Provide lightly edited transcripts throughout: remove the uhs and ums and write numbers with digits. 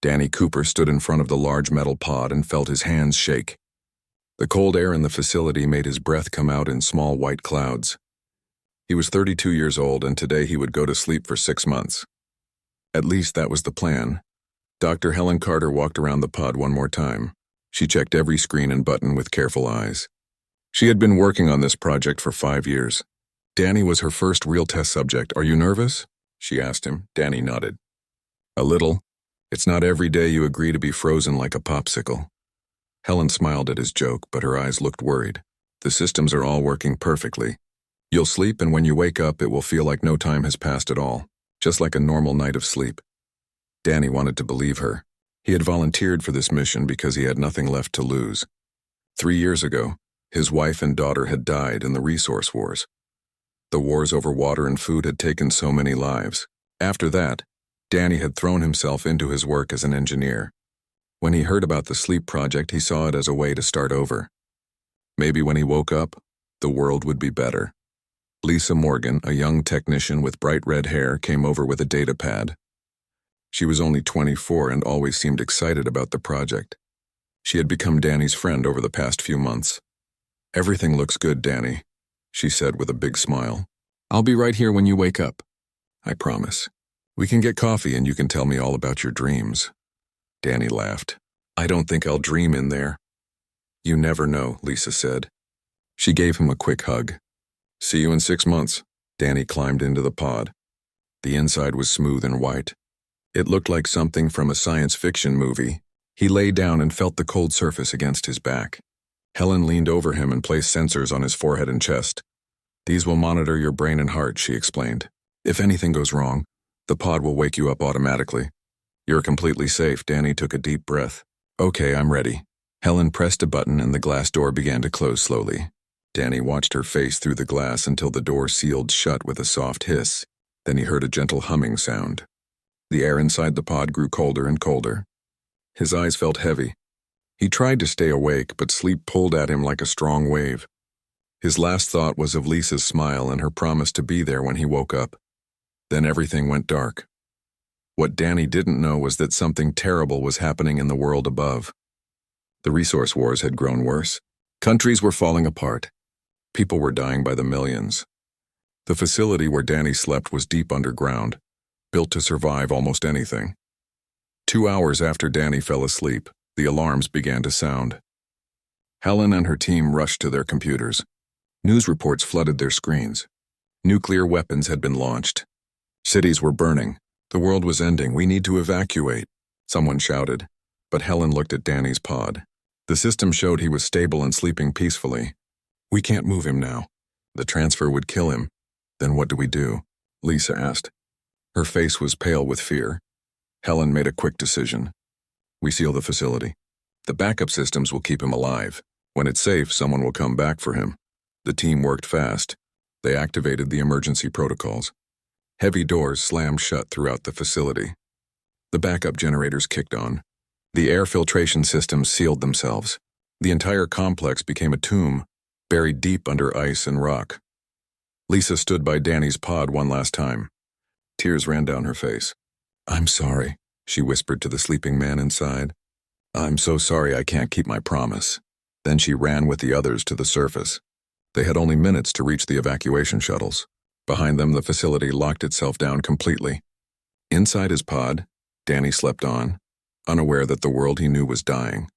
Danny Cooper stood in front of the large metal pod and felt his hands shake. The cold air in the facility made his breath come out in small white clouds. He was 32 years old, and today he would go to sleep for 6 months. At least that was the plan. Dr. Helen Carter walked around the pod one more time. She checked every screen and button with careful eyes. She had been working on this project for 5 years. Danny was her first real test subject. "Are you nervous?" she asked him. Danny nodded. "A little. It's not every day you agree to be frozen like a popsicle." Helen smiled at his joke, but her eyes looked worried. "The systems are all working perfectly. You'll sleep, and when you wake up, it will feel like no time has passed at all, just like a normal night of sleep." Danny wanted to believe her. He had volunteered for this mission because he had nothing left to lose. 3 years ago, his wife and daughter had died in the resource wars. The wars over water and food had taken so many lives. After that, Danny had thrown himself into his work as an engineer. When he heard about the sleep project, he saw it as a way to start over. Maybe when he woke up, the world would be better. Lisa Morgan, a young technician with bright red hair, came over with a data pad. She was only 24 and always seemed excited about the project. She had become Danny's friend over the past few months. "Everything looks good, Danny," she said with a big smile. "I'll be right here when you wake up. I promise. We can get coffee and you can tell me all about your dreams." Danny laughed. "I don't think I'll dream in there." "You never know," Lisa said. She gave him a quick hug. "See you in 6 months." Danny climbed into the pod. The inside was smooth and white. It looked like something from a science fiction movie. He lay down and felt the cold surface against his back. Helen leaned over him and placed sensors on his forehead and chest. "These will monitor your brain and heart," she explained. "If anything goes wrong, the pod will wake you up automatically. You're completely safe." Danny took a deep breath. "Okay, I'm ready." Helen pressed a button and the glass door began to close slowly. Danny watched her face through the glass until the door sealed shut with a soft hiss. Then he heard a gentle humming sound. The air inside the pod grew colder and colder. His eyes felt heavy. He tried to stay awake, but sleep pulled at him like a strong wave. His last thought was of Lisa's smile and her promise to be there when he woke up. Then everything went dark. What Danny didn't know was that something terrible was happening in the world above. The resource wars had grown worse. Countries were falling apart. People were dying by the millions. The facility where Danny slept was deep underground, built to survive almost anything. 2 hours after Danny fell asleep, the alarms began to sound. Helen and her team rushed to their computers. News reports flooded their screens. Nuclear weapons had been launched. Cities were burning. The world was ending. "We need to evacuate," someone shouted. But Helen looked at Danny's pod. The system showed he was stable and sleeping peacefully. "We can't move him now. The transfer would kill him." "Then what do we do?" Lisa asked. Her face was pale with fear. Helen made a quick decision. "We seal the facility. The backup systems will keep him alive. When it's safe, someone will come back for him." The team worked fast. They activated the emergency protocols. Heavy doors slammed shut throughout the facility. The backup generators kicked on. The air filtration systems sealed themselves. The entire complex became a tomb, buried deep under ice and rock. Lisa stood by Danny's pod one last time. Tears ran down her face. "I'm sorry," she whispered to the sleeping man inside. "I'm so sorry I can't keep my promise." Then she ran with the others to the surface. They had only minutes to reach the evacuation shuttles. Behind them, the facility locked itself down completely. Inside his pod, Danny slept on, unaware that the world he knew was dying.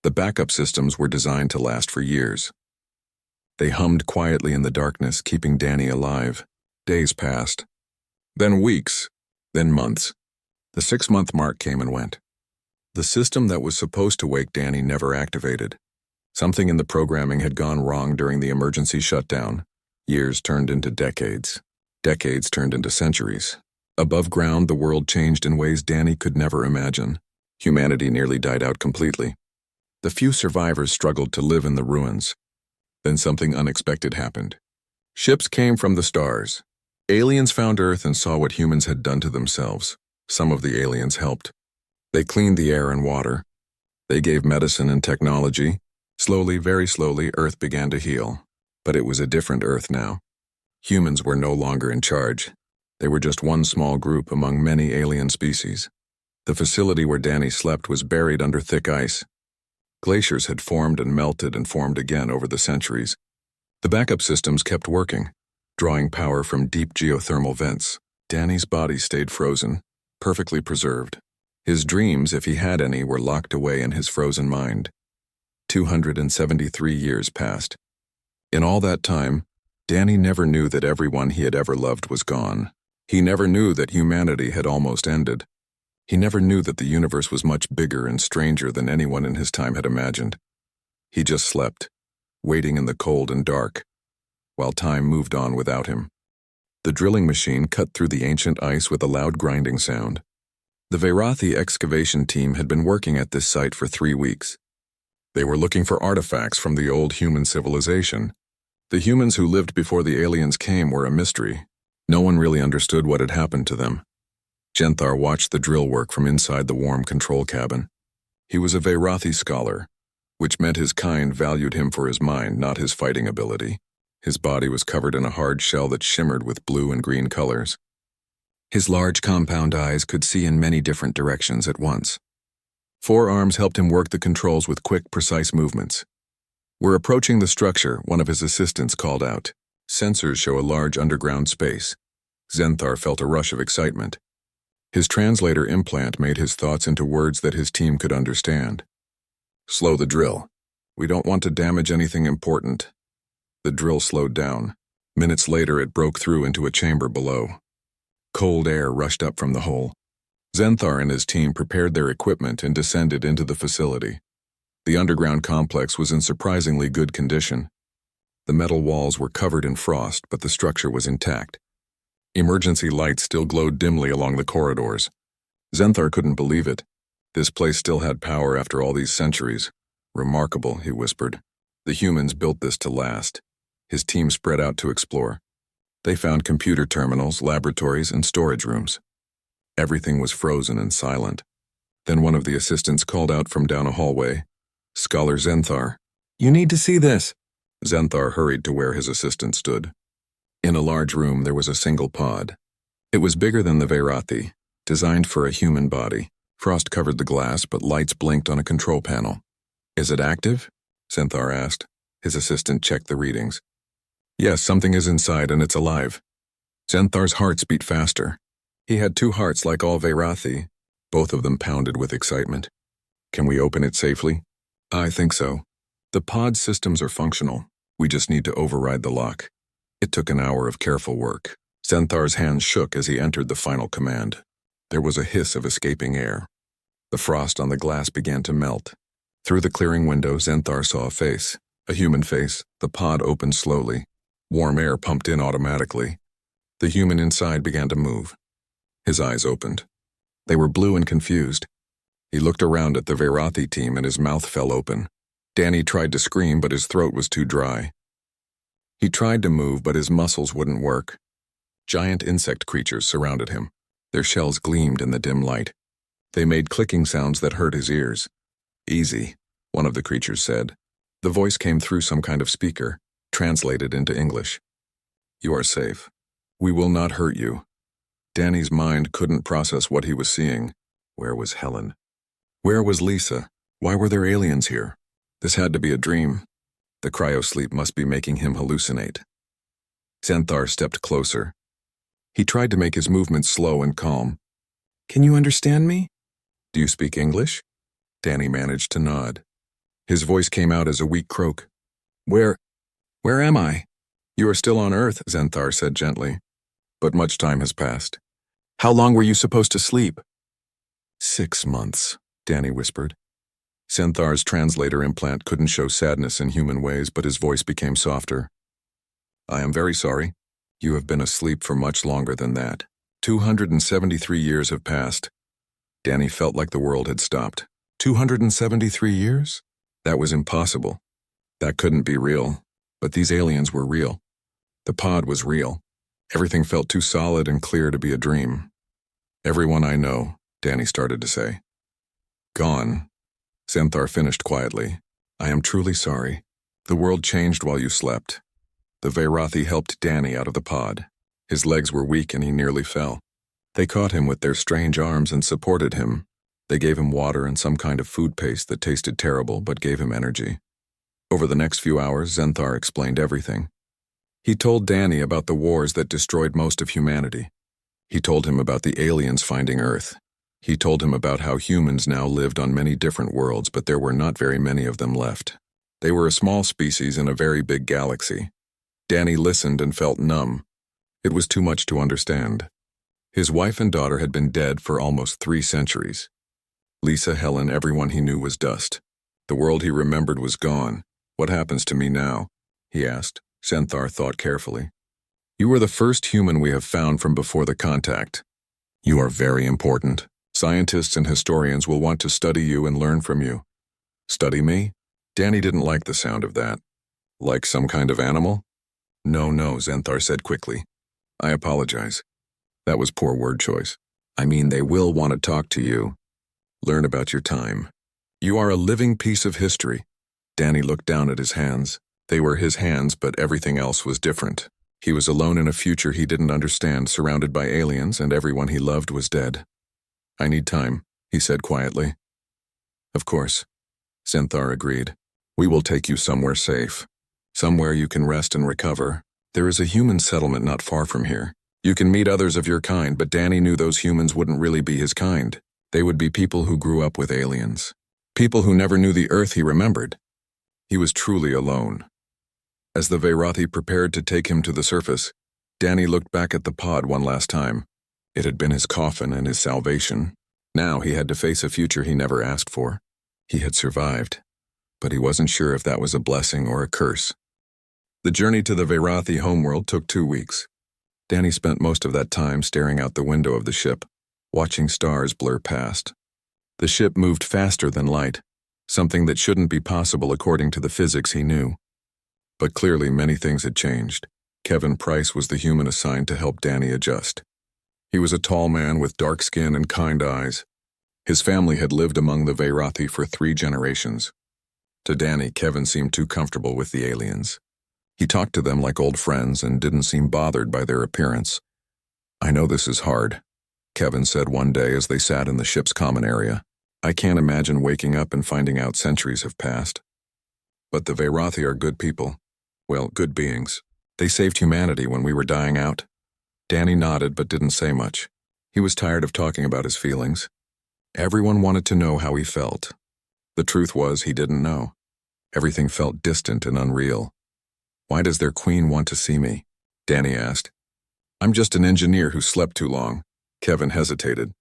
The backup systems were designed to last for years. They hummed quietly in the darkness, keeping Danny alive. Days passed. Then weeks. Then months. The 6-month mark came and went. The system that was supposed to wake Danny never activated. Something in the programming had gone wrong during the emergency shutdown. Years turned into decades. Decades turned into centuries. Above ground, the world changed in ways Danny could never imagine. Humanity nearly died out completely. The few survivors struggled to live in the ruins. Then something unexpected happened. Ships came from the stars. Aliens found Earth and saw what humans had done to themselves. Some of the aliens helped. They cleaned the air and water. They gave medicine and technology. Slowly, very slowly, Earth began to heal. But it was a different Earth now. Humans were no longer in charge. They were just one small group among many alien species. The facility where Danny slept was buried under thick ice. Glaciers had formed and melted and formed again over the centuries. The backup systems kept working, drawing power from deep geothermal vents. Danny's body stayed frozen, perfectly preserved. His dreams, if he had any, were locked away in his frozen mind. 273 years passed. In all that time, Danny never knew that everyone he had ever loved was gone. He never knew that humanity had almost ended. He never knew that the universe was much bigger and stranger than anyone in his time had imagined. He just slept, waiting in the cold and dark, while time moved on without him. The drilling machine cut through the ancient ice with a loud grinding sound. The Veirathi excavation team had been working at this site for 3 weeks. They were looking for artifacts from the old human civilization. The humans who lived before the aliens came were a mystery. No one really understood what had happened to them. Genthar watched the drill work from inside the warm control cabin. He was a Veirathi scholar, which meant his kind valued him for his mind, not his fighting ability. His body was covered in a hard shell that shimmered with blue and green colors. His large compound eyes could see in many different directions at once. 4 arms helped him work the controls with quick, precise movements. "We're approaching the structure," one of his assistants called out. "Sensors show a large underground space." Genthar felt a rush of excitement. His translator implant made his thoughts into words that his team could understand. "Slow the drill. We don't want to damage anything important." The drill slowed down. Minutes later, it broke through into a chamber below. Cold air rushed up from the hole. Genthar and his team prepared their equipment and descended into the facility. The underground complex was in surprisingly good condition. The metal walls were covered in frost, but the structure was intact. Emergency lights still glowed dimly along the corridors. Genthar couldn't believe it. This place still had power after all these centuries. "Remarkable," he whispered. "The humans built this to last." His team spread out to explore. They found computer terminals, laboratories, and storage rooms. Everything was frozen and silent. Then one of the assistants called out from down a hallway, "Scholar Genthar." "You need to see this." Genthar hurried to where his assistant stood. In a large room there was a single pod. It was bigger than the Veirathi, designed for a human body. Frost covered the glass, but lights blinked on a control panel. "Is it active?" Genthar asked. His assistant checked the readings. "Yes, something is inside and it's alive." Genthar's hearts beat faster. He had 2 hearts like all Veirathi. Both of them pounded with excitement. "Can we open it safely?" "I think so. The pod systems are functional. We just need to override the lock." It took an hour of careful work. Genthar's hands shook as he entered the final command. There was a hiss of escaping air. The frost on the glass began to melt. Through the clearing window, Genthar saw a face. A human face. The pod opened slowly. Warm air pumped in automatically. The human inside began to move. His eyes opened. They were blue and confused. He looked around at the Veirathi team and his mouth fell open. Danny tried to scream, but his throat was too dry. He tried to move, but his muscles wouldn't work. Giant insect creatures surrounded him. Their shells gleamed in the dim light. They made clicking sounds that hurt his ears. "Easy," one of the creatures said. The voice came through some kind of speaker, translated into English. "You are safe. We will not hurt you." Danny's mind couldn't process what he was seeing. Where was Helen? Where was Lisa? Why were there aliens here? This had to be a dream. The cryosleep must be making him hallucinate. Genthar stepped closer. He tried to make his movements slow and calm. "Can you understand me?" "Do you speak English?" Danny managed to nod. His voice came out as a weak croak. Where am I?" "You are still on Earth," Genthar said gently. "But much time has passed." "How long were you supposed to sleep?" 6 months, Danny whispered. Genthar's translator implant couldn't show sadness in human ways, but his voice became softer. "I am very sorry. You have been asleep for much longer than that. 273 years have passed." Danny felt like the world had stopped. 273 years? That was impossible. That couldn't be real. But these aliens were real. The pod was real. Everything felt too solid and clear to be a dream. "Everyone I know," Danny started to say. "Gone." Genthar finished quietly. "I am truly sorry. The world changed while you slept." The Veirathi helped Danny out of the pod. His legs were weak and he nearly fell. They caught him with their strange arms and supported him, They gave him water and some kind of food paste that tasted terrible but gave him energy. Over the next few hours, Zenthar explained everything. He told Danny about the wars that destroyed most of humanity. He told him about the aliens finding Earth. He told him about how humans now lived on many different worlds, but there were not very many of them left. They were a small species in a very big galaxy. Danny listened and felt numb. It was too much to understand. His wife and daughter had been dead for almost 3 centuries. Lisa, Helen, everyone he knew was dust. The world he remembered was gone. What happens to me now? He asked. Zenthar thought carefully. You are the first human we have found from before the contact. You are very important. Scientists and historians will want to study you and learn from you. Study me? Danny didn't like the sound of that. Like some kind of animal? No, Zenthar said quickly. I apologize. That was poor word choice. I mean, they will want to talk to you. Learn about your time. You are a living piece of history. Danny looked down at his hands. They were his hands, but everything else was different. He was alone in a future he didn't understand, surrounded by aliens, and everyone he loved was dead. I need time, he said quietly. Of course, Zenthar agreed. We will take you somewhere safe. Somewhere you can rest and recover. There is a human settlement not far from here. You can meet others of your kind, but Danny knew those humans wouldn't really be his kind. They would be people who grew up with aliens. People who never knew the Earth he remembered. He was truly alone. As the Veyrathi prepared to take him to the surface, Danny looked back at the pod one last time. It had been his coffin and his salvation. Now he had to face a future he never asked for. He had survived, but he wasn't sure if that was a blessing or a curse. The journey to the Veyrathi homeworld took 2 weeks. Danny spent most of that time staring out the window of the ship, watching stars blur past. The ship moved faster than light, something that shouldn't be possible according to the physics he knew. But clearly many things had changed. Kevin Price was the human assigned to help Danny adjust. He was a tall man with dark skin and kind eyes. His family had lived among the Veyrathi for 3 generations. To Danny, Kevin seemed too comfortable with the aliens. He talked to them like old friends and didn't seem bothered by their appearance. I know this is hard, Kevin said one day as they sat in the ship's common area. I can't imagine waking up and finding out centuries have passed. But the Veyrathi are good people. Well, good beings. They saved humanity when we were dying out. Danny nodded but didn't say much. He was tired of talking about his feelings. Everyone wanted to know how he felt. The truth was he didn't know. Everything felt distant and unreal. Why does their queen want to see me? Danny asked. I'm just an engineer who slept too long. Kevin hesitated.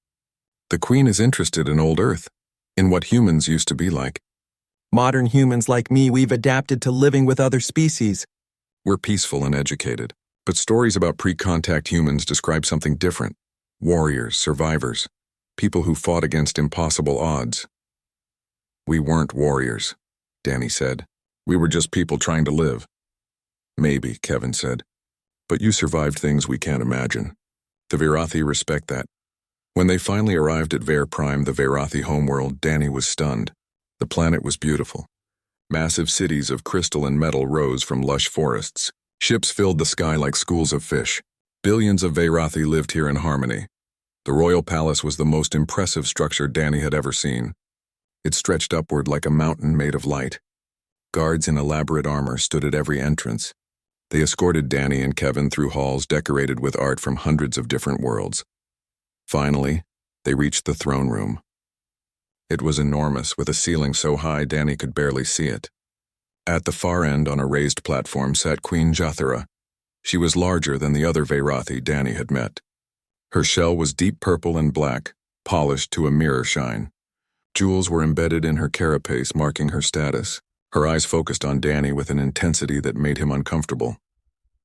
The queen is interested in old Earth, in what humans used to be like. Modern humans like me, we've adapted to living with other species. We're peaceful and educated, but stories about pre-contact humans describe something different. Warriors, survivors, people who fought against impossible odds. We weren't warriors, Danny said. We were just people trying to live. Maybe, Kevin said. But you survived things we can't imagine. The Veyrathi respect that. When they finally arrived at Ver Prime, the Veyrathi homeworld, Danny was stunned. The planet was beautiful. Massive cities of crystal and metal rose from lush forests. Ships filled the sky like schools of fish. Billions of Veyrathi lived here in harmony. The royal palace was the most impressive structure Danny had ever seen. It stretched upward like a mountain made of light. Guards in elaborate armor stood at every entrance. They escorted Danny and Kevin through halls decorated with art from hundreds of different worlds. Finally, they reached the throne room. It was enormous, with a ceiling so high Danny could barely see it. At the far end on a raised platform sat Queen Jathara. She was larger than the other Veyrathi Danny had met. Her shell was deep purple and black, polished to a mirror shine. Jewels were embedded in her carapace, marking her status. Her eyes focused on Danny with an intensity that made him uncomfortable.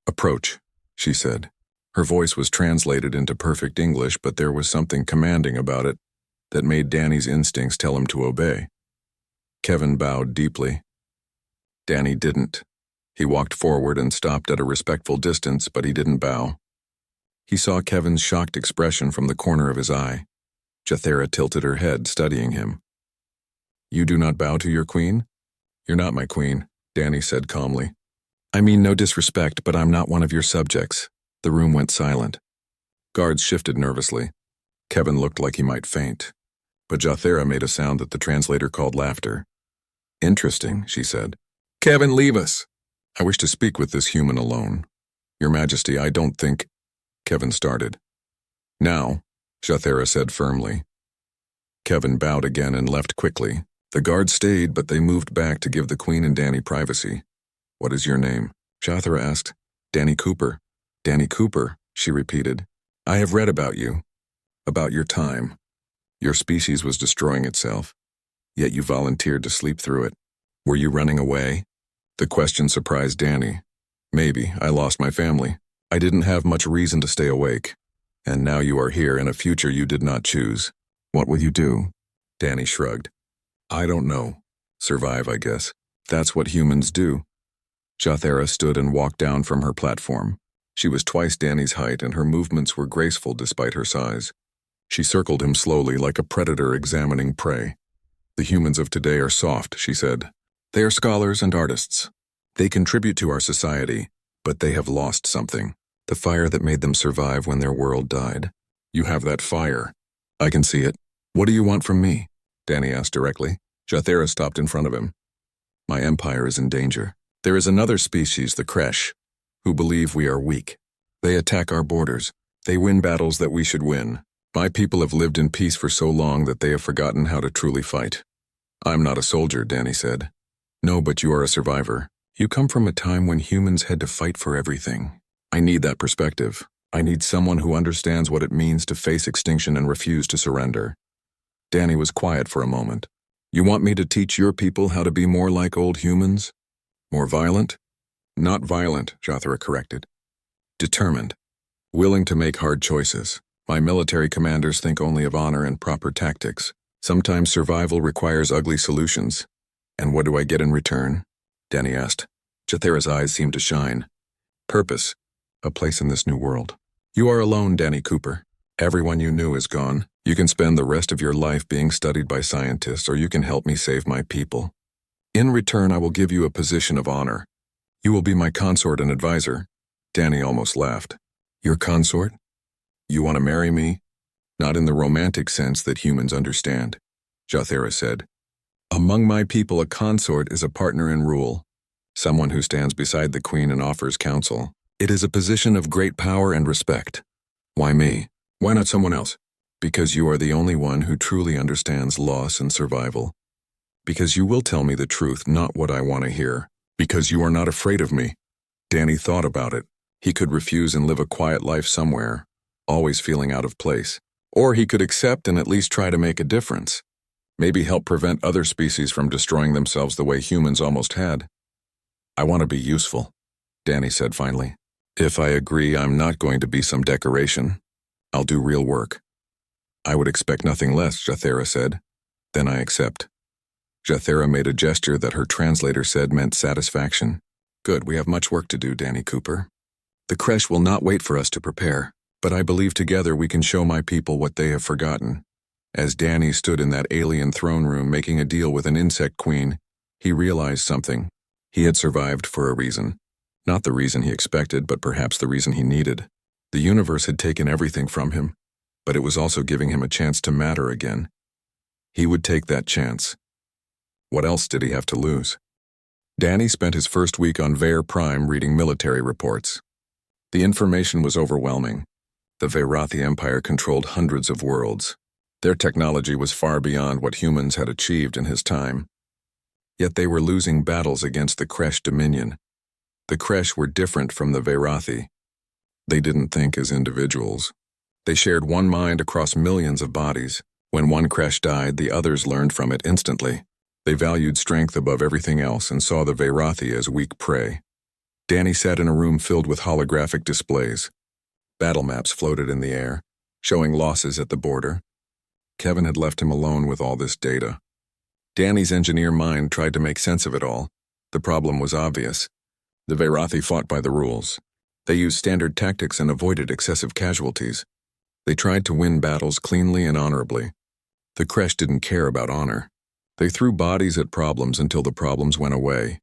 Approach, she said. Her voice was translated into perfect English, but there was something commanding about it that made Danny's instincts tell him to obey. Kevin bowed deeply. Danny didn't. He walked forward and stopped at a respectful distance, but he didn't bow. He saw Kevin's shocked expression from the corner of his eye. Jathara tilted her head, studying him. You do not bow to your queen? You're not my queen, Danny said calmly. I mean no disrespect, but I'm not one of your subjects. The room went silent. Guards shifted nervously. Kevin looked like he might faint. but Jathera made a sound that the translator called laughter. Interesting, she said. Kevin, leave us. I wish to speak with this human alone. Your Majesty, I don't think... Kevin started. Now, Jathera said firmly. Kevin bowed again and left quickly. The guards stayed, but they moved back to give the Queen and Danny privacy. What is your name? Jathera asked. Danny Cooper. Danny Cooper, she repeated. I have read about you. About your time. Your species was destroying itself, yet you volunteered to sleep through it. Were you running away? The question surprised Danny. Maybe. I lost my family. I didn't have much reason to stay awake. And now you are here in a future you did not choose. What will you do? Danny shrugged. I don't know. Survive, I guess. That's what humans do. Jathera stood and walked down from her platform. She was twice Danny's height and her movements were graceful despite her size. She circled him slowly like a predator examining prey. The humans of today are soft, she said. They are scholars and artists. They contribute to our society, but they have lost something. The fire that made them survive when their world died. You have that fire. I can see it. What do you want from me? Danny asked directly. Jathera stopped in front of him. My empire is in danger. There is another species, the Kresh, who believe we are weak. They attack our borders. They win battles that we should win. My people have lived in peace for so long that they have forgotten how to truly fight. I'm not a soldier, Danny said. No, but you are a survivor. You come from a time when humans had to fight for everything. I need that perspective. I need someone who understands what it means to face extinction and refuse to surrender. Danny was quiet for a moment. You want me to teach your people how to be more like old humans? More violent? Not violent, Jathera corrected. Determined. Willing to make hard choices. My military commanders think only of honor and proper tactics. Sometimes survival requires ugly solutions. And what do I get in return? Danny asked. Jathera's eyes seemed to shine. Purpose. A place in this new world. You are alone, Danny Cooper. Everyone you knew is gone. You can spend the rest of your life being studied by scientists, or you can help me save my people. In return, I will give you a position of honor. You will be my consort and advisor. Danny almost laughed. Your consort? You want to marry me? Not in the romantic sense that humans understand, Jathera said. Among my people, a consort is a partner in rule, someone who stands beside the queen and offers counsel. It is a position of great power and respect. Why me? Why not someone else? Because you are the only one who truly understands loss and survival. Because you will tell me the truth, not what I want to hear. Because you are not afraid of me. Danny thought about it. He could refuse and live a quiet life somewhere, always feeling out of place. Or he could accept and at least try to make a difference. Maybe help prevent other species from destroying themselves the way humans almost had. I want to be useful, Danny said finally. If I agree, I'm not going to be some decoration. I'll do real work. I would expect nothing less, Jathera said. Then I accept. Jathera made a gesture that her translator said meant satisfaction. Good, we have much work to do, Danny Cooper. The Kresh will not wait for us to prepare, but I believe together we can show my people what they have forgotten. As Danny stood in that alien throne room making a deal with an insect queen, he realized something. He had survived for a reason. Not the reason he expected, but perhaps the reason he needed. The universe had taken everything from him, but it was also giving him a chance to matter again. He would take that chance. What else did he have to lose? Danny spent his first week on Vair Prime reading military reports. The information was overwhelming. The Vairathi Empire controlled hundreds of worlds. Their technology was far beyond what humans had achieved in his time. Yet they were losing battles against the Kresh Dominion. The Kresh were different from the Vairathi. They didn't think as individuals. They shared one mind across millions of bodies. When one Kresh died, the others learned from it instantly. They valued strength above everything else and saw the Vairathi as weak prey. Danny sat in a room filled with holographic displays. Battle maps floated in the air, showing losses at the border. Kevin had left him alone with all this data. Danny's engineer mind tried to make sense of it all. The problem was obvious. The Vairathi fought by the rules. They used standard tactics and avoided excessive casualties. They tried to win battles cleanly and honorably. The Kresh didn't care about honor. They threw bodies at problems until the problems went away.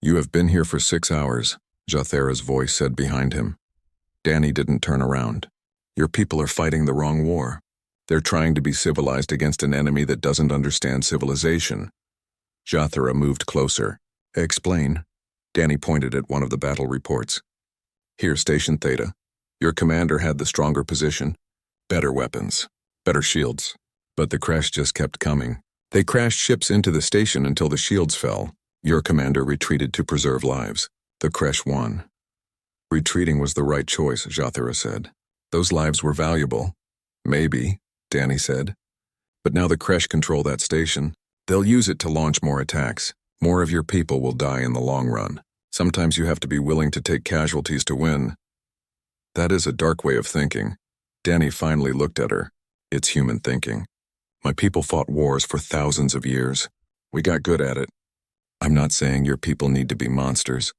You have been here for 6 hours, Jathera's voice said behind him. Danny didn't turn around. Your people are fighting the wrong war. They're trying to be civilized against an enemy that doesn't understand civilization. Jathara moved closer. Explain. Danny pointed at one of the battle reports. Here, Station Theta. Your commander had the stronger position, better weapons, better shields. But the crash just kept coming. They crashed ships into the station until the shields fell. Your commander retreated to preserve lives. The crash won. Retreating was the right choice, Jathara said. Those lives were valuable. Maybe, Danny said. But now the crash control that station. They'll use it to launch more attacks. More of your people will die in the long run. Sometimes you have to be willing to take casualties to win. That is a dark way of thinking. Danny finally looked at her. It's human thinking. My people fought wars for thousands of years. We got good at it. I'm not saying your people need to be monsters.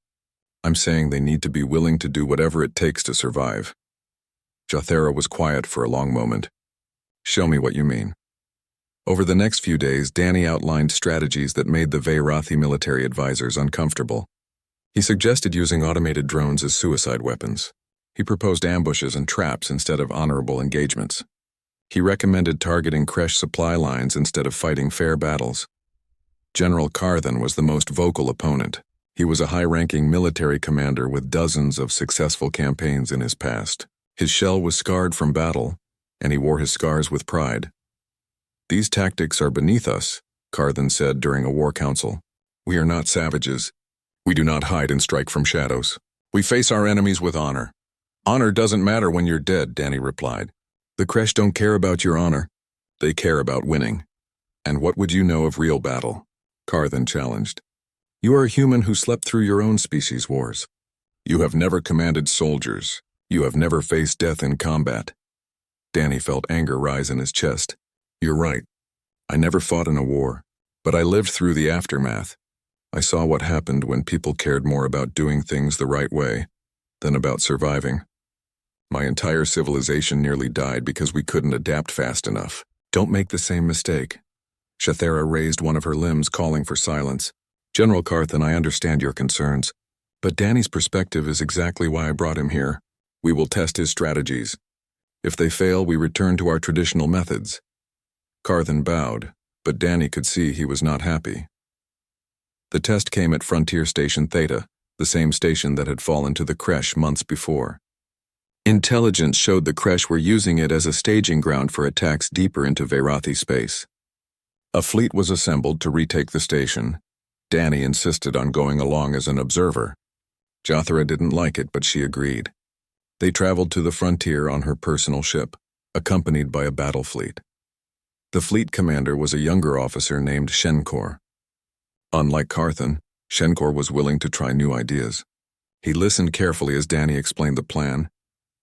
I'm saying they need to be willing to do whatever it takes to survive. Jathara was quiet for a long moment. Show me what you mean. Over the next few days, Danny outlined strategies that made the Vairathi military advisors uncomfortable. He suggested using automated drones as suicide weapons. He proposed ambushes and traps instead of honorable engagements. He recommended targeting Kresh supply lines instead of fighting fair battles. General Karthan was the most vocal opponent. He was a high-ranking military commander with dozens of successful campaigns in his past. His shell was scarred from battle, and he wore his scars with pride. These tactics are beneath us, Karthan said during a war council. We are not savages. We do not hide and strike from shadows. We face our enemies with honor. Honor doesn't matter when you're dead, Danny replied. The Kresh don't care about your honor. They care about winning. And what would you know of real battle? Karthan challenged. You are a human who slept through your own species' wars. You have never commanded soldiers. You have never faced death in combat. Danny felt anger rise in his chest. You're right. I never fought in a war, but I lived through the aftermath. I saw what happened when people cared more about doing things the right way than about surviving. My entire civilization nearly died because we couldn't adapt fast enough. Don't make the same mistake. Jathara raised one of her limbs, calling for silence. General Karthan, I understand your concerns, but Danny's perspective is exactly why I brought him here. We will test his strategies. If they fail, we return to our traditional methods. Karthan bowed, but Danny could see he was not happy. The test came at Frontier Station Theta, the same station that had fallen to the Kresh months before. Intelligence showed the Kresh were using it as a staging ground for attacks deeper into Vairathi space. A fleet was assembled to retake the station. Danny insisted on going along as an observer. Jathara didn't like it, but she agreed. They traveled to the frontier on her personal ship, accompanied by a battle fleet. The fleet commander was a younger officer named Shenkor. Unlike Karthan, Shenkor was willing to try new ideas. He listened carefully as Danny explained the plan.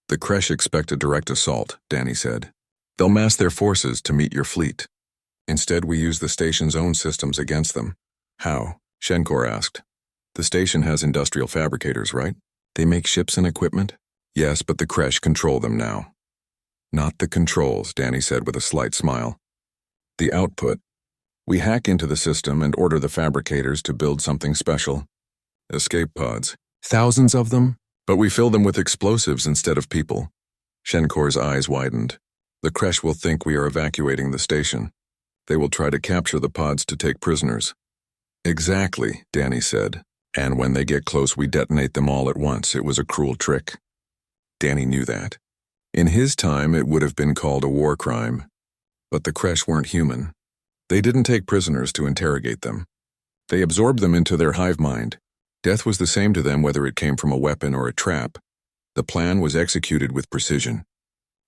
The Kresh expect a direct assault, Danny said. They'll mass their forces to meet your fleet. Instead, we use the station's own systems against them. How? Shenkor asked. The station has industrial fabricators, right? They make ships and equipment? Yes, but the Kresh control them now. Not the controls, Danny said with a slight smile. The output. We hack into the system and order the fabricators to build something special. Escape pods. Thousands of them? But we fill them with explosives instead of people. Shenkor's eyes widened. The Kresh will think we are evacuating the station. They will try to capture the pods to take prisoners. Exactly, Danny said. And when they get close, we detonate them all at once. It was a cruel trick. Danny knew that. In his time, it would have been called a war crime. But the Kresh weren't human. They didn't take prisoners to interrogate them. They absorbed them into their hive mind. Death was the same to them whether it came from a weapon or a trap. The plan was executed with precision.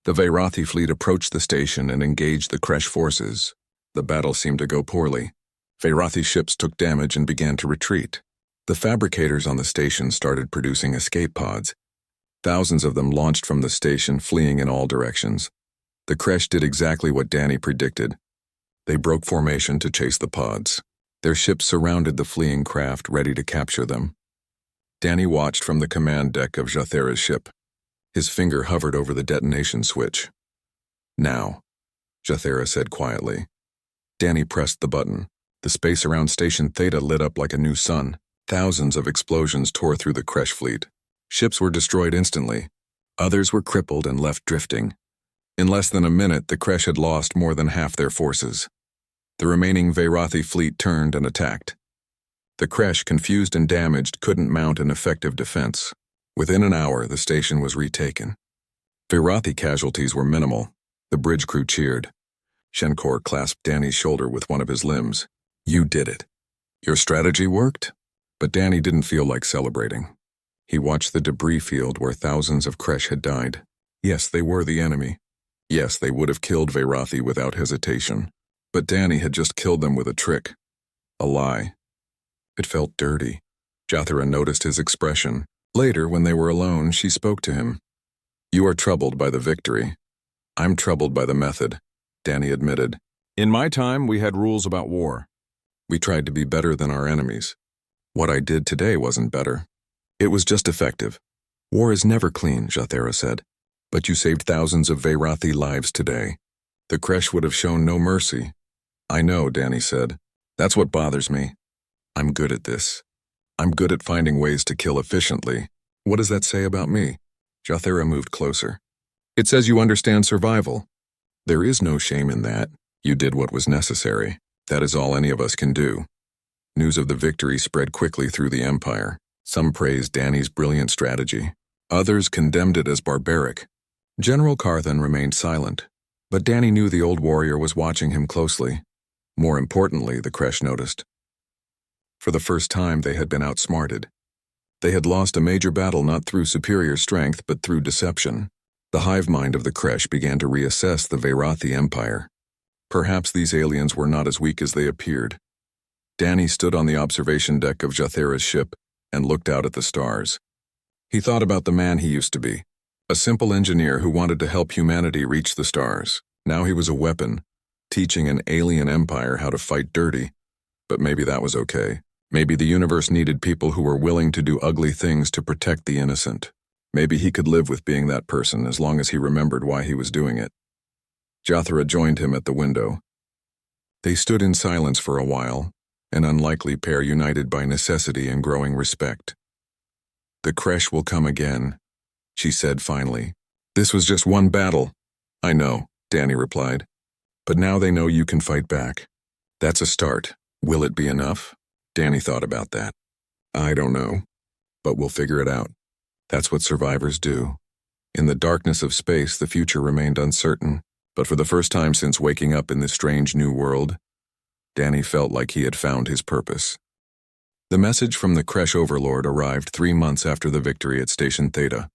The Vairathi fleet approached the station and engaged the Kresh forces. The battle seemed to go poorly. Vairathi ships took damage and began to retreat. The fabricators on the station started producing escape pods. Thousands of them launched from the station, fleeing in all directions. The Kresh did exactly what Danny predicted. They broke formation to chase the pods. Their ships surrounded the fleeing craft, ready to capture them. Danny watched from the command deck of Jathara's ship. His finger hovered over the detonation switch. Now, Jathara said quietly. Danny pressed the button. The space around Station Theta lit up like a new sun. Thousands of explosions tore through the Kresh fleet. Ships were destroyed instantly. Others were crippled and left drifting. In less than a minute, the Kresh had lost more than half their forces. The remaining Veyrathi fleet turned and attacked. The Kresh, confused and damaged, couldn't mount an effective defense. Within an hour, the station was retaken. Veyrathi casualties were minimal. The bridge crew cheered. Shenkor clasped Danny's shoulder with one of his limbs. "You did it. Your strategy worked?" But Danny didn't feel like celebrating. He watched the debris field where thousands of Kresh had died. Yes, they were the enemy. Yes, they would have killed Veyrathi without hesitation. But Danny had just killed them with a trick. A lie. It felt dirty. Jathara noticed his expression. Later, when they were alone, she spoke to him. "You are troubled by the victory. I'm troubled by the method," Danny admitted. "In my time, we had rules about war. We tried to be better than our enemies. What I did today wasn't better. It was just effective. War is never clean," Jathara said. "But you saved thousands of Veyrathi lives today. The Kresh would have shown no mercy." "I know," Danny said. "That's what bothers me. I'm good at this. I'm good at finding ways to kill efficiently. What does that say about me?" Jathara moved closer. "It says you understand survival. There is no shame in that. You did what was necessary. That is all any of us can do." News of the victory spread quickly through the Empire. Some praised Danny's brilliant strategy. Others condemned it as barbaric. General Carthan remained silent, but Danny knew the old warrior was watching him closely. More importantly, the Kresh noticed. For the first time, they had been outsmarted. They had lost a major battle not through superior strength, but through deception. The hive mind of the Kresh began to reassess the Veyrathi Empire. Perhaps these aliens were not as weak as they appeared. Danny stood on the observation deck of Jathara's ship and looked out at the stars. He thought about the man he used to be, a simple engineer who wanted to help humanity reach the stars. Now he was a weapon, teaching an alien empire how to fight dirty. But maybe that was okay. Maybe the universe needed people who were willing to do ugly things to protect the innocent. Maybe he could live with being that person as long as he remembered why he was doing it. Jathara joined him at the window. They stood in silence for a while, an unlikely pair united by necessity and growing respect. "The Kresh will come again," she said finally. "This was just one battle." "I know," Danny replied. "But now they know you can fight back. That's a start. Will it be enough?" Danny thought about that. "I don't know, but we'll figure it out. That's what survivors do." In the darkness of space, the future remained uncertain, but for the first time since waking up in this strange new world, Danny felt like he had found his purpose. The message from the Kresh Overlord arrived 3 months after the victory at Station Theta.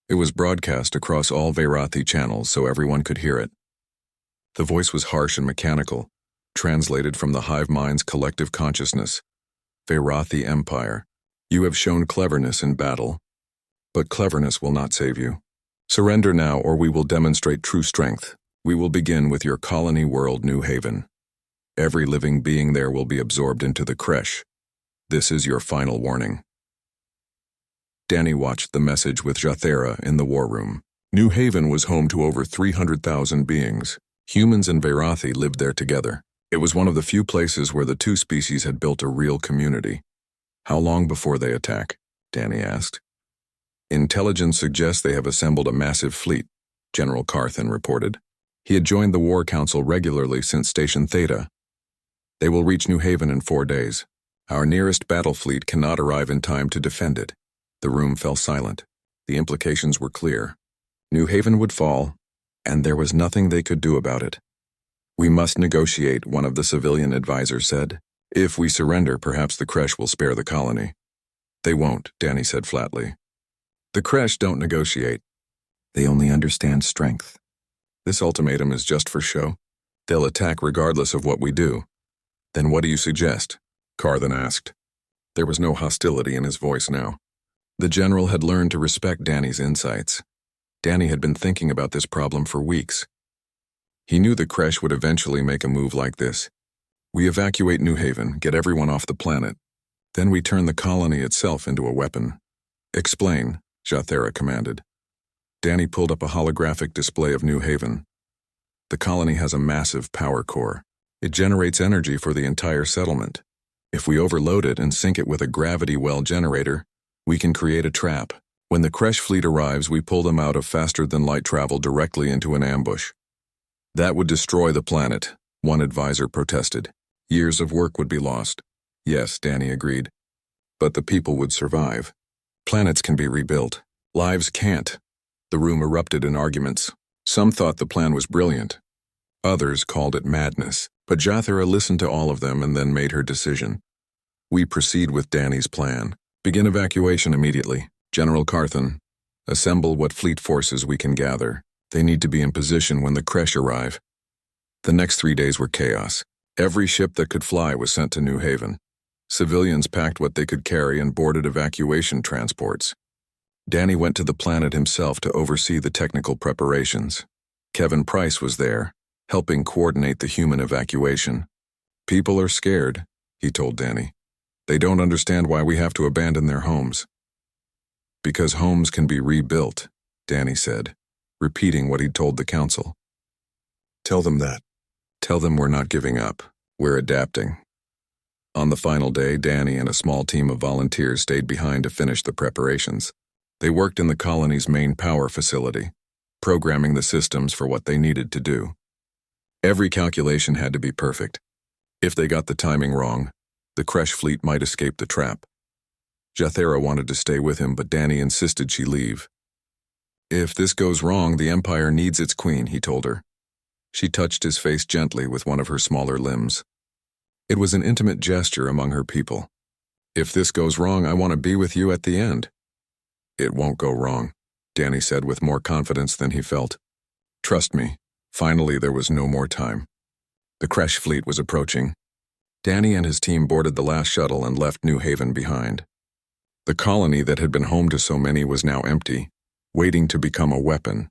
It was broadcast across all Veyrathi channels so everyone could hear it. The voice was harsh and mechanical, translated from the hive mind's collective consciousness. "Veyrathi Empire, you have shown cleverness in battle, but cleverness will not save you. Surrender now or we will demonstrate true strength. We will begin with your colony world New Haven. Every living being there will be absorbed into the Kresh. This is your final warning." Danny watched the message with Jathara in the war room. New Haven was home to over 300,000 beings. Humans and Veyrathi lived there together. It was one of the few places where the two species had built a real community. "How long before they attack?" Danny asked. "Intelligence suggests they have assembled a massive fleet," General Carthan reported. He had joined the War Council regularly since Station Theta. "They will reach New Haven in 4 days. Our nearest battle fleet cannot arrive in time to defend it." The room fell silent. The implications were clear. New Haven would fall, and there was nothing they could do about it. "We must negotiate," one of the civilian advisors said. "If we surrender, perhaps the Kresh will spare the colony." "They won't," Danny said flatly. "The Kresh don't negotiate. They only understand strength. This ultimatum is just for show. They'll attack regardless of what we do." "Then what do you suggest?" Carthan asked. There was no hostility in his voice now. The general had learned to respect Danny's insights. Danny had been thinking about this problem for weeks. He knew the Kresh would eventually make a move like this. "We evacuate New Haven, get everyone off the planet. Then we turn the colony itself into a weapon." "Explain," Jathara commanded. Danny pulled up a holographic display of New Haven. "The colony has a massive power core. It generates energy for the entire settlement. If we overload it and sync it with a gravity well generator, we can create a trap. When the Kresh fleet arrives, we pull them out of faster-than-light travel directly into an ambush. That would destroy the planet, one advisor protested. Years of work would be lost. Yes, Danny agreed. But the people would survive. Planets can be rebuilt. Lives can't. The room erupted in arguments. Some thought the plan was brilliant. Others called it madness. But Jathara listened to all of them and then made her decision. We proceed with Danny's plan. Begin evacuation immediately. General Carthan, assemble what fleet forces we can gather. They need to be in position when the Kresh arrive. The next 3 days were chaos. Every ship that could fly was sent to New Haven. Civilians packed what they could carry and boarded evacuation transports. Danny went to the planet himself to oversee the technical preparations. Kevin Price was there, helping coordinate the human evacuation. People are scared, he told Danny. They don't understand why we have to abandon their homes. Because homes can be rebuilt, Danny said, repeating what he'd told the council. Tell them that. Tell them we're not giving up. We're adapting. On the final day, Danny and a small team of volunteers stayed behind to finish the preparations. They worked in the colony's main power facility, programming the systems for what they needed to do. Every calculation had to be perfect. If they got the timing wrong, the Kresh fleet might escape the trap. Jathara wanted to stay with him, but Danny insisted she leave. If this goes wrong, the Empire needs its queen, he told her. She touched his face gently with one of her smaller limbs. It was an intimate gesture among her people. If this goes wrong, I want to be with you at the end. It won't go wrong, Danny said with more confidence than he felt. Trust me. Finally, there was no more time. The Kresh fleet was approaching. Danny and his team boarded the last shuttle and left New Haven behind. The colony that had been home to so many was now empty, waiting to become a weapon.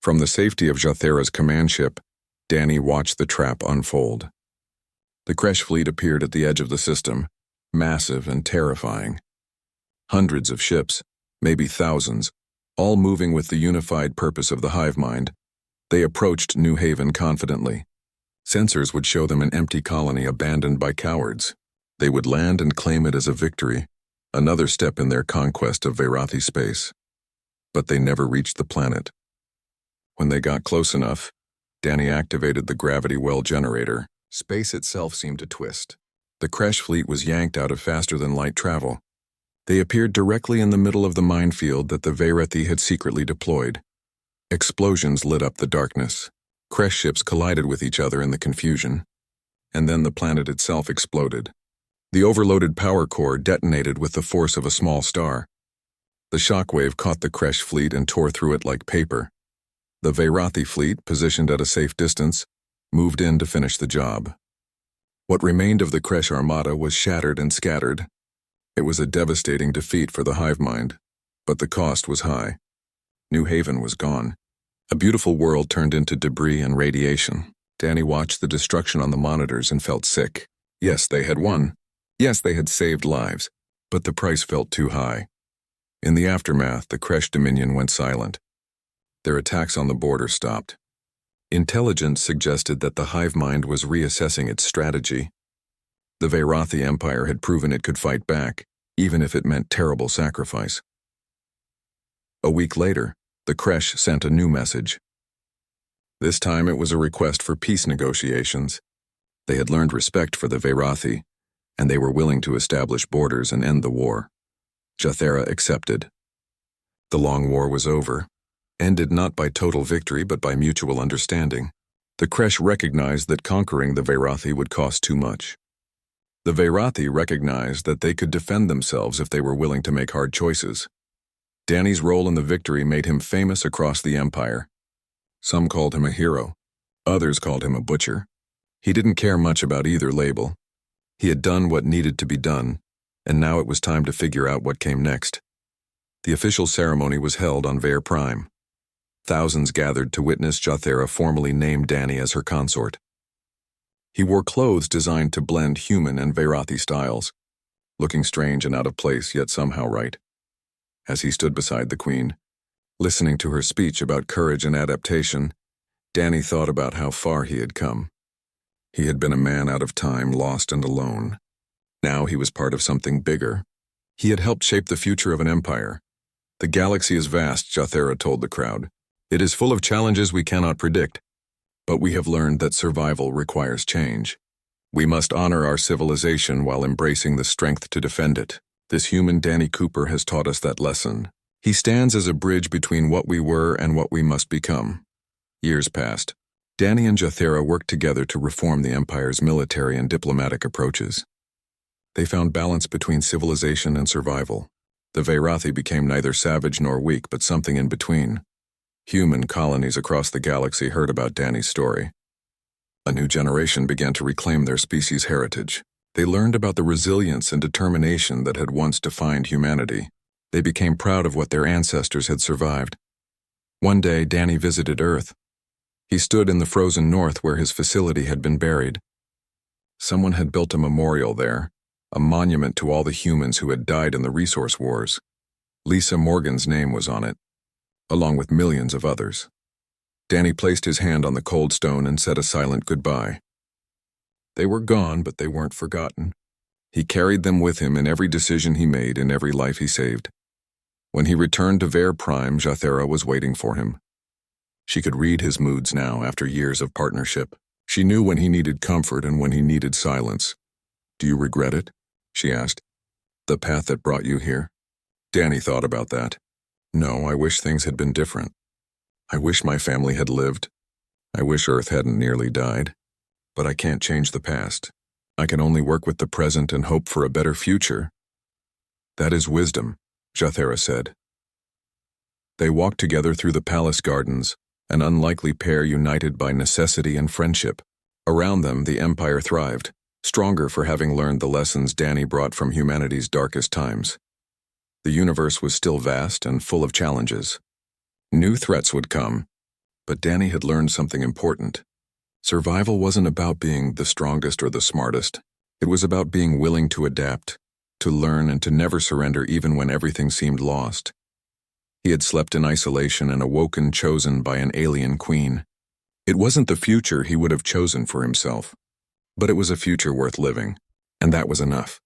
From the safety of Jathara's command ship, Danny watched the trap unfold. The Kresh fleet appeared at the edge of the system, massive and terrifying. Hundreds of ships, maybe thousands, all moving with the unified purpose of the hive mind. They approached New Haven confidently. Sensors would show them an empty colony abandoned by cowards. They would land and claim it as a victory, another step in their conquest of Veirathi space. But they never reached the planet. When they got close enough, Danny activated the gravity well generator. Space itself seemed to twist. The Kresh fleet was yanked out of faster-than-light travel. They appeared directly in the middle of the minefield that the Veirathi had secretly deployed. Explosions lit up the darkness. Kresh ships collided with each other in the confusion. And then the planet itself exploded. The overloaded power core detonated with the force of a small star. The shockwave caught the Kresh fleet and tore through it like paper. The Veirathi fleet, positioned at a safe distance, moved in to finish the job. What remained of the Kresh armada was shattered and scattered. It was a devastating defeat for the hive mind, but the cost was high. New Haven was gone. A beautiful world turned into debris and radiation. Danny watched the destruction on the monitors and felt sick. Yes, they had won. Yes, they had saved lives, but the price felt too high. In the aftermath, the Kresh Dominion went silent. Their attacks on the border stopped. Intelligence suggested that the hive mind was reassessing its strategy. The Veirathi Empire had proven it could fight back, even if it meant terrible sacrifice. A week later, the Kresh sent a new message. This time it was a request for peace negotiations. They had learned respect for the Veirathi, and they were willing to establish borders and end the war. Jathara accepted. The long war was over, ended not by total victory but by mutual understanding. The Kresh recognized that conquering the Veirathi would cost too much. The Veirathi recognized that they could defend themselves if they were willing to make hard choices. Danny's role in the victory made him famous across the Empire. Some called him a hero. Others called him a butcher. He didn't care much about either label. He had done what needed to be done, and now it was time to figure out what came next. The official ceremony was held on Ver Prime. Thousands gathered to witness Jathara formally name Danny as her consort. He wore clothes designed to blend human and Veirathi styles, looking strange and out of place yet somehow right. As he stood beside the queen, listening to her speech about courage and adaptation, Danny thought about how far he had come. He had been a man out of time, lost and alone. Now he was part of something bigger. He had helped shape the future of an empire, The galaxy is vast, Jathera told the crowd. It is full of challenges we cannot predict. But we have learned that survival requires change. We must honor our civilization while embracing the strength to defend it. This human Danny Cooper has taught us that lesson. He stands as a bridge between what we were and what we must become. Years passed. Danny and Jathera worked together to reform the Empire's military and diplomatic approaches. They found balance between civilization and survival. The Veirathi became neither savage nor weak, but something in between. Human colonies across the galaxy heard about Danny's story. A new generation began to reclaim their species' heritage. They learned about the resilience and determination that had once defined humanity. They became proud of what their ancestors had survived. One day, Danny visited Earth. He stood in the frozen north where his facility had been buried. Someone had built a memorial there, a monument to all the humans who had died in the resource wars. Lisa Morgan's name was on it, along with millions of others. Danny placed his hand on the cold stone and said a silent goodbye. They were gone, but they weren't forgotten. He carried them with him in every decision he made, in every life he saved. When he returned to Ver Prime, Jathera was waiting for him. She could read his moods now after years of partnership. She knew when he needed comfort and when he needed silence. "Do you regret it?" she asked. "The path that brought you here?" Danny thought about that. "No, I wish things had been different. I wish my family had lived. I wish Earth hadn't nearly died. But I can't change the past. I can only work with the present and hope for a better future." "That is wisdom," Jathera said. They walked together through the palace gardens, an unlikely pair united by necessity and friendship. Around them, the Empire thrived, stronger for having learned the lessons Danny brought from humanity's darkest times. The universe was still vast and full of challenges. New threats would come, but Danny had learned something important. Survival wasn't about being the strongest or the smartest. It was about being willing to adapt, to learn, and to never surrender even when everything seemed lost. He had slept in isolation and awoken chosen by an alien queen. It wasn't the future he would have chosen for himself, but it was a future worth living, and that was enough.